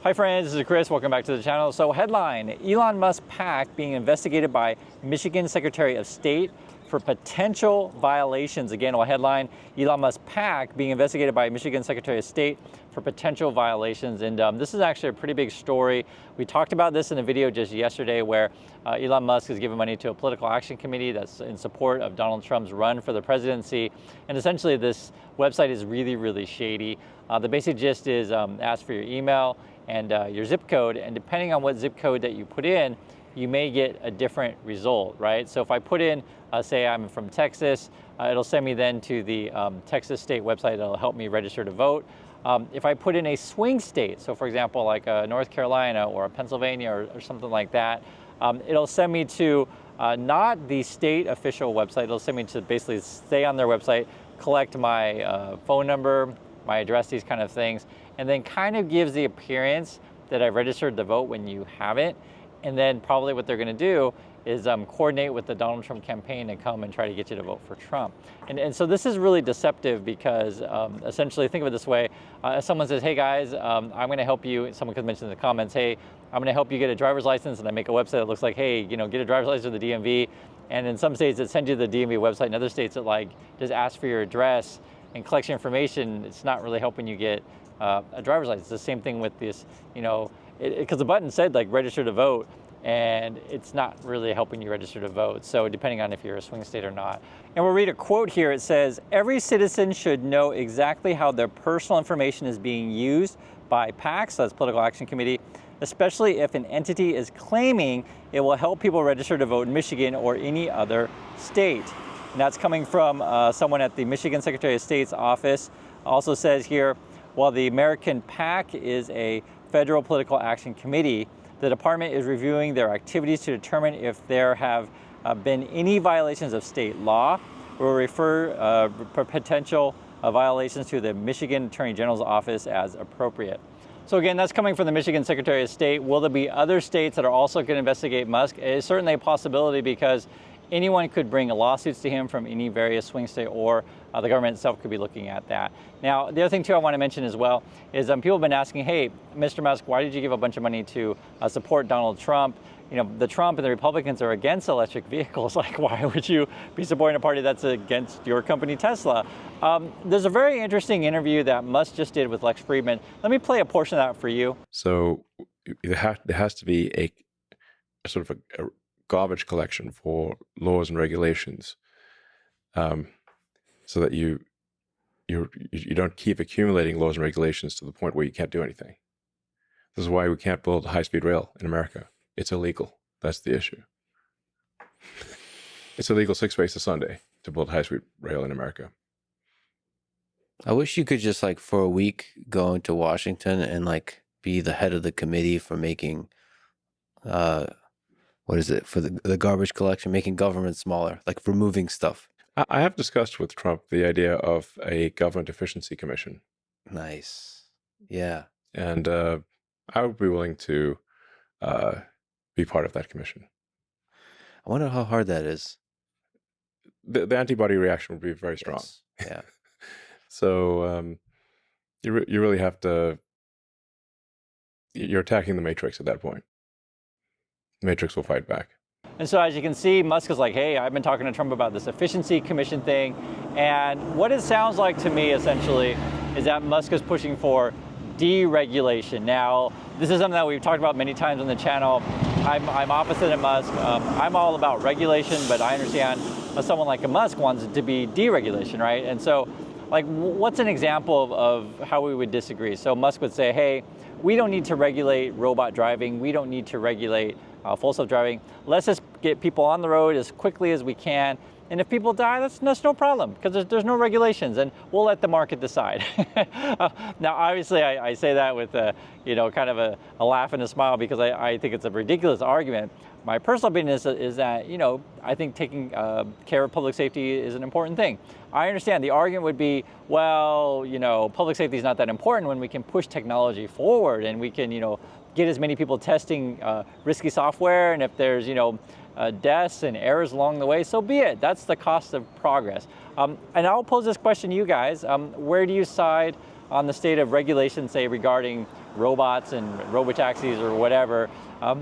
Hi friends, this is Chris. Welcome back to the channel. So headline, Elon Musk PAC being investigated by Michigan Secretary of State for potential violations. Again, headline, Elon Musk PAC being investigated by Michigan Secretary of State for potential violations. And this is actually a pretty big story. We talked about this in a video just yesterday where Elon Musk has given money to a political action committee that's in support of Donald Trump's run for the presidency. And essentially this website is really, really shady. The basic gist is ask for your email and your zip code, and depending on what zip code that you put in, you may get a different result, right? So if I put in, say I'm from Texas, it'll send me then to the Texas state website that'll help me register to vote. If I put in a swing state, so for example, like North Carolina or Pennsylvania or something like that, it'll send me to not the state official website, it'll send me to basically stay on their website, collect my phone number, my address, these kind of things, and then kind of gives the appearance that I've registered to vote when you haven't. And then probably what they're going to do is coordinate with the Donald Trump campaign to come and try to get you to vote for Trump. And so this is really deceptive because essentially, think of it this way. If someone says, hey guys, I'm going to help you, someone could mention in the comments, hey, I'm going to help you get a driver's license, and I make a website that looks like, hey, get a driver's license with the DMV. And in some states it sends you to the DMV website, in other states it like just asks for your address and collects your information. It's not really helping you get a driver's license. It's the same thing with this, because the button said like register to vote, and it's not really helping you register to vote. So depending on if you're a swing state or not. And we'll read a quote here. It says, every citizen should know exactly how their personal information is being used by PACs, that's Political Action Committee, especially if an entity is claiming it will help people register to vote in Michigan or any other state. And that's coming from someone at the Michigan Secretary of State's office. Also says here, while the American PAC is a federal political action committee, the department is reviewing their activities to determine if there have been any violations of state law. We'll refer potential violations to the Michigan Attorney General's office as appropriate. So again, that's coming from the Michigan Secretary of State. Will there be other states that are also going to investigate Musk? It is certainly a possibility because anyone could bring lawsuits to him from any various swing state, or the government itself could be looking at that. Now, the other thing too I want to mention as well is people have been asking, hey, Mr. Musk, why did you give a bunch of money to support Donald Trump? The Trump and the Republicans are against electric vehicles. Like, why would you be supporting a party that's against your company, Tesla? There's a very interesting interview that Musk just did with Lex Fridman. Let me play a portion of that for you. So there has to be a sort of a garbage collection for laws and regulations, so that you don't keep accumulating laws and regulations to the point where you can't do anything. This is why we can't build high-speed rail in America. It's illegal. That's the issue. It's illegal 6 ways to Sunday to build high-speed rail in America. I wish you could just for a week go into Washington and be the head of the committee for making what is it, for the garbage collection, making government smaller, removing stuff. I have discussed with Trump the idea of a government efficiency commission. Nice. Yeah. And I would be willing to be part of that commission. I wonder how hard that is. The antibody reaction would be very strong. Yes. Yeah. So you really have to, you're attacking the matrix at that point. The matrix will fight back. And so as you can see, Musk is like, hey, I've been talking to Trump about this efficiency commission thing. And what it sounds like to me, essentially, is that Musk is pushing for deregulation. Now, this is something that we've talked about many times on the channel. I'm opposite of Musk. I'm all about regulation, but I understand someone like a Musk wants it to be deregulation, right? And so, what's an example of how we would disagree? So Musk would say, hey, we don't need to regulate robot driving. We don't need to regulate full self-driving. Let's just get people on the road as quickly as we can. And if people die, that's no problem because there's no regulations, and we'll let the market decide. Now, obviously, I say that with kind of a laugh and a smile because I think it's a ridiculous argument. My personal opinion is that I think taking care of public safety is an important thing. I understand the argument would be, well, public safety is not that important when we can push technology forward and we can get as many people testing risky software, and if there's deaths and errors along the way, so be it. That's the cost of progress. And I'll pose this question to you guys. Where do you side on the state of regulation, say, regarding robots and robotaxis or whatever,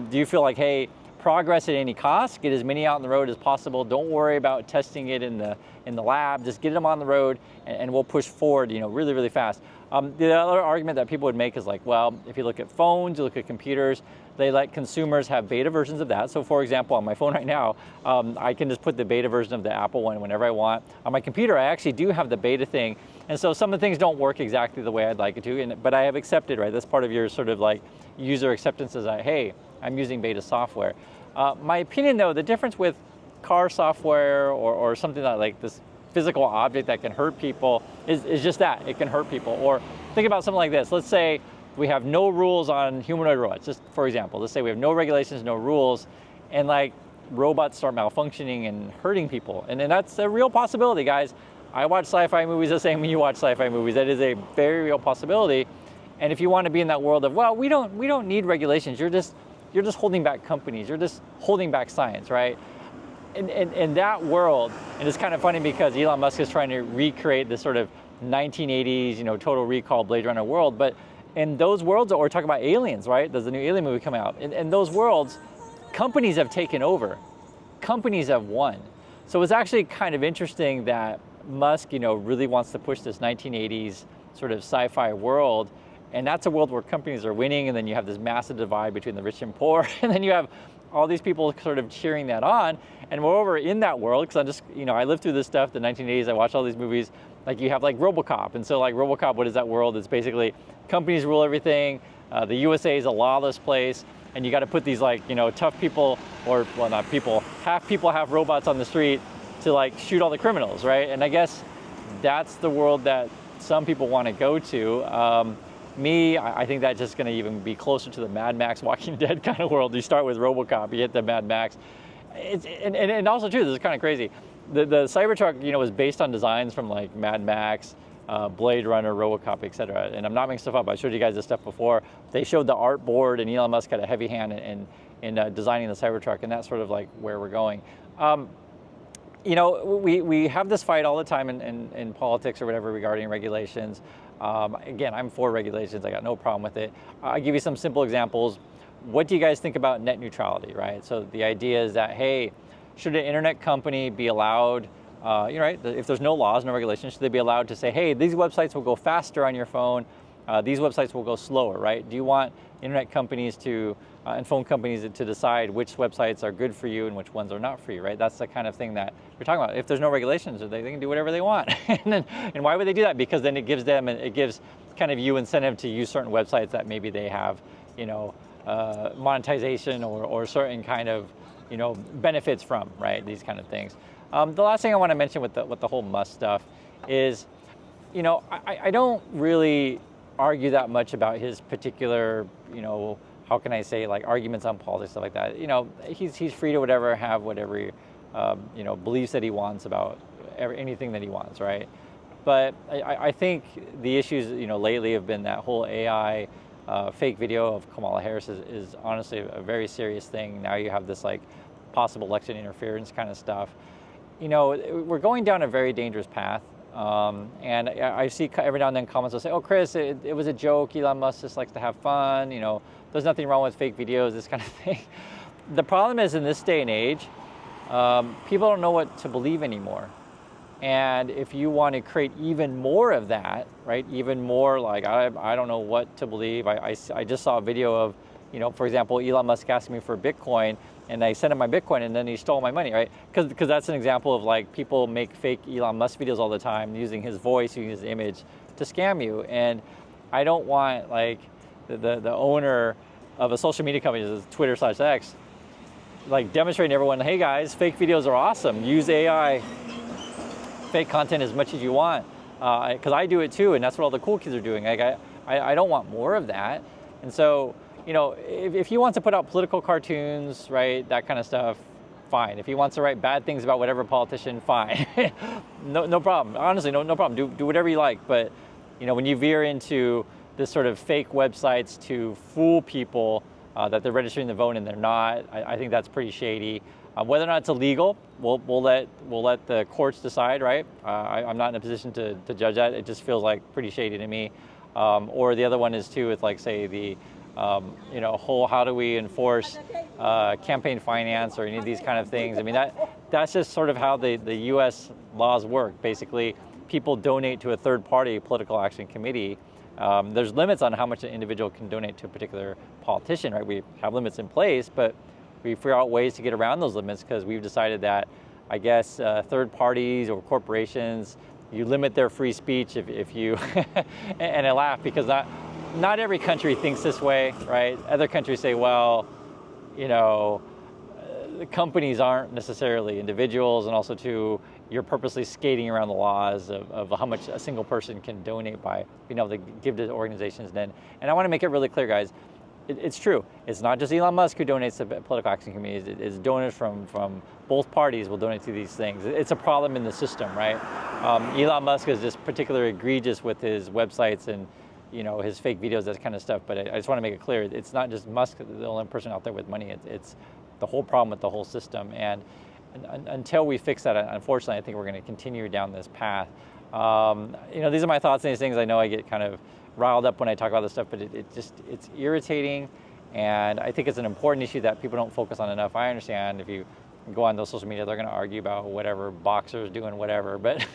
do you feel like, hey, progress at any cost, get as many out on the road as possible, don't worry about testing it in the lab, just get them on the road and we'll push forward, really, really fast. The other argument that people would make is like, well, if you look at phones, you look at computers, they let consumers have beta versions of that. So for example, on my phone right now, I can just put the beta version of the Apple one whenever I want. On my computer, I actually do have the beta thing. And so some of the things don't work exactly the way I'd like it to, but I have accepted, right? That's part of your sort of like user acceptance is that, hey, I'm using beta software. My opinion though, the difference with car software or something like this physical object that can hurt people is just that, it can hurt people. Or think about something like this. Let's say we have no rules on humanoid robots, just for example. Let's say we have no regulations, no rules, and like robots start malfunctioning and hurting people. And then that's a real possibility, guys. I watch sci-fi movies the same when you watch sci-fi movies. That is a very real possibility. And if you want to be in that world of, well, we don't need regulations, you're just holding back companies, you're just holding back science, right? In that world, and it's kind of funny because Elon Musk is trying to recreate this sort of 1980s, Total Recall, Blade Runner world, but in those worlds, or talk about aliens, right? There's a new Alien movie coming out. In those worlds, companies have taken over. Companies have won. So it's actually kind of interesting that Musk, really wants to push this 1980s sort of sci-fi world. And that's a world where companies are winning, and then you have this massive divide between the rich and poor, and then you have all these people sort of cheering that on. And moreover, in that world, because I'm just, I lived through this stuff, the 1980s, I watched all these movies, like you have like RoboCop. And so like RoboCop, what is that world? It's basically companies rule everything. The USA is a lawless place. And you got to put these like, tough people, or well, not people, half robots on the street to like shoot all the criminals, right? And I guess that's the world that some people want to go to. I think that's just going to even be closer to the Mad Max Walking Dead kind of world. You start with RoboCop, you hit the Mad Max. And also too, this is kind of crazy. The Cybertruck, was based on designs from like Mad Max, Blade Runner, RoboCop, etc. And I'm not making stuff up. I showed you guys this stuff before. They showed the art board, and Elon Musk had a heavy hand in designing the Cybertruck, and that's sort of like where we're going. We have this fight all the time in politics or whatever regarding regulations. Again, I'm for regulations. I got no problem with it. I'll give you some simple examples. What do you guys think about net neutrality, right? So the idea is that, hey, should an internet company be allowed, right? If there's no laws, no regulations, should they be allowed to say, hey, these websites will go faster on your phone, these websites will go slower, right? Do you want internet companies and phone companies to decide which websites are good for you and which ones are not for you, right? That's the kind of thing that we're talking about. If there's no regulations, they can do whatever they want. and why would they do that? Because then it gives kind of you incentive to use certain websites that maybe they have, monetization or certain kind of, benefits from, right? These kind of things. The last thing I want to mention with the whole Musk stuff is, I don't really argue that much about his particular, how can I say, like arguments on politics, stuff like that. He's free to have whatever, beliefs that he wants about anything that he wants, right? But I think the issues, lately have been that whole AI fake video of Kamala Harris is honestly a very serious thing. Now you have this like possible election interference kind of stuff. We're going down a very dangerous path. And I see every now and then comments will say, oh, Chris, it was a joke. Elon Musk just likes to have fun. There's nothing wrong with fake videos, this kind of thing. The problem is in this day and age, people don't know what to believe anymore. And if you want to create even more of that, right, even more like, I don't know what to believe. I just saw a video of, for example, Elon Musk asking me for Bitcoin, and I sent him my Bitcoin, and then he stole my money, right? Because that's an example of like people make fake Elon Musk videos all the time using his voice, using his image to scam you. And I don't want like the owner of a social media company, Twitter/X, like demonstrating to everyone, hey guys, fake videos are awesome. Use AI, fake content as much as you want, because I do it too, and that's what all the cool kids are doing. Like I don't want more of that. And so, if he wants to put out political cartoons, right, that kind of stuff, fine. If he wants to write bad things about whatever politician, fine. no problem. Honestly, no problem. Do whatever you like. But when you veer into this sort of fake websites to fool people that they're registering to vote and they're not, I think that's pretty shady. Whether or not it's illegal, we'll let the courts decide, right? I'm not in a position to judge that. It just feels like pretty shady to me. Or the other one is too with like say the whole how do we enforce campaign finance or any of these kind of things. I mean that's just sort of how the U.S. laws work. Basically, people donate to a third party political action committee. There's limits on how much an individual can donate to a particular politician, right? We have limits in place, but we figure out ways to get around those limits because we've decided that, I guess, third parties or corporations, you limit their free speech if you, and I laugh because not every country thinks this way, right? Other countries say, well, the companies aren't necessarily individuals, and also too, you're purposely skating around the laws of how much a single person can donate by being able to give to organizations. And I want to make it really clear, guys, it's true. It's not just Elon Musk who donates to political action committees. It's donors from both parties will donate to these things. It's a problem in the system, right? Elon Musk is just particularly egregious with his websites and his fake videos, that kind of stuff. But I just want to make it clear, it's not just Musk, the only person out there with money. It's the whole problem with the whole system. And until we fix that, unfortunately, I think we're going to continue down this path. These are my thoughts on these things. I know I get kind of riled up when I talk about this stuff, but it's irritating, and I think it's an important issue that people don't focus on enough. I understand if you go on those social media, they're going to argue about whatever boxers doing whatever, but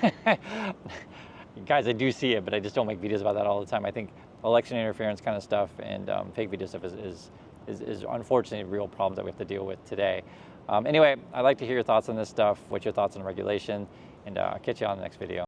guys, I do see it, but I just don't make videos about that all the time. I think election interference kind of stuff and fake video stuff is unfortunately real problems that we have to deal with today. Anyway, I'd like to hear your thoughts on this stuff. What's your thoughts on regulation? And I'll catch you on the next video.